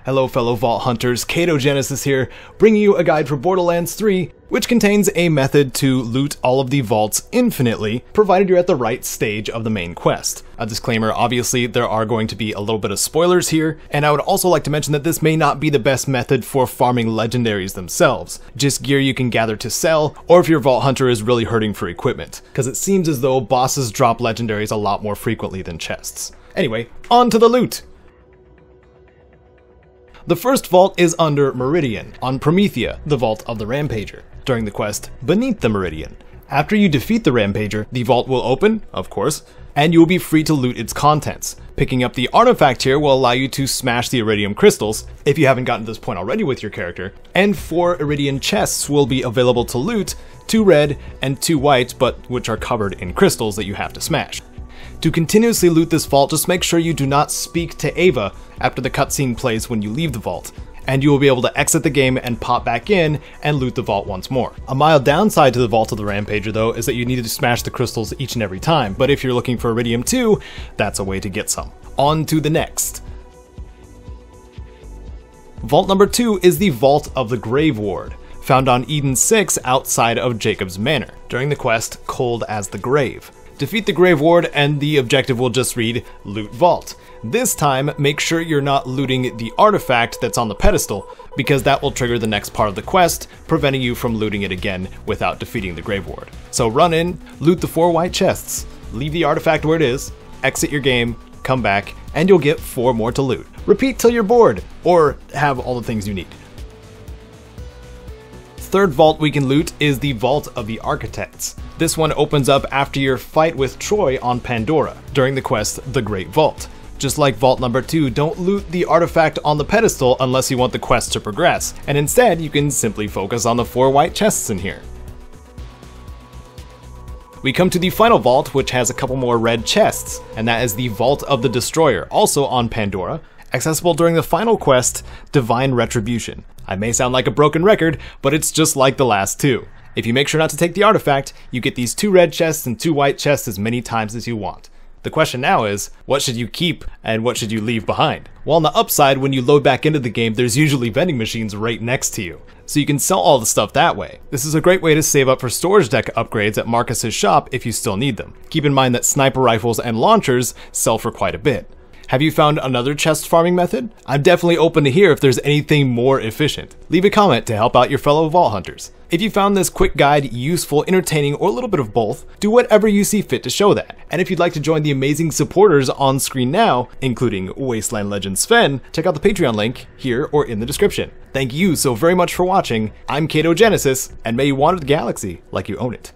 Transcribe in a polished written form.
Hello fellow Vault Hunters, Genesis here, bringing you a guide for Borderlands 3, which contains a method to loot all of the vaults infinitely, provided you're at the right stage of the main quest. A disclaimer, obviously there are going to be a little bit of spoilers here, and I would also like to mention that this may not be the best method for farming legendaries themselves, just gear you can gather to sell, or if your Vault Hunter is really hurting for equipment, because it seems as though bosses drop legendaries a lot more frequently than chests. Anyway, on to the loot! The first vault is under Meridian, on Promethea, the vault of the Rampager, during the quest Beneath the Meridian. After you defeat the Rampager, the vault will open, of course, and you will be free to loot its contents. Picking up the artifact here will allow you to smash the iridium crystals, if you haven't gotten to this point already with your character, and 4 iridium chests will be available to loot, 2 red and 2 white, but which are covered in crystals that you have to smash. To continuously loot this vault, just make sure you do not speak to Ava after the cutscene plays when you leave the vault, and you will be able to exit the game and pop back in and loot the vault once more. A mild downside to the Vault of the Rampager though is that you need to smash the crystals each and every time, but if you're looking for iridium too, that's a way to get some. On to the next. Vault number 2 is the Vault of the Grave Ward, found on Eden 6 outside of Jacob's Manor, during the quest Cold as the Grave. Defeat the Grave Ward and the objective will just read Loot Vault. This time, make sure you're not looting the artifact that's on the pedestal, because that will trigger the next part of the quest, preventing you from looting it again without defeating the Grave Ward. So run in, loot the 4 white chests, leave the artifact where it is, exit your game, come back, and you'll get 4 more to loot. Repeat till you're bored, or have all the things you need. Third vault we can loot is the Vault of the Architects. This one opens up after your fight with Troy on Pandora, during the quest The Great Vault. Just like vault number 2, don't loot the artifact on the pedestal unless you want the quest to progress, and instead you can simply focus on the 4 white chests in here. We come to the final vault, which has a couple more red chests, and that is the Vault of the Destroyer, also on Pandora, accessible during the final quest, Divine Retribution. I may sound like a broken record, but it's just like the last 2. If you make sure not to take the artifact, you get these 2 red chests and 2 white chests as many times as you want. The question now is, what should you keep and what should you leave behind? Well, on the upside, when you load back into the game, there's usually vending machines right next to you, so you can sell all the stuff that way. This is a great way to save up for storage deck upgrades at Marcus's shop if you still need them. Keep in mind that sniper rifles and launchers sell for quite a bit. Have you found another chest farming method? I'm definitely open to hear if there's anything more efficient. Leave a comment to help out your fellow Vault Hunters. If you found this quick guide useful, entertaining, or a little bit of both, do whatever you see fit to show that. And if you'd like to join the amazing supporters on screen now, including Wasteland Legend Sven, check out the Patreon link here or in the description. Thank you so very much for watching. I'm Genesis, and may you wander the galaxy like you own it.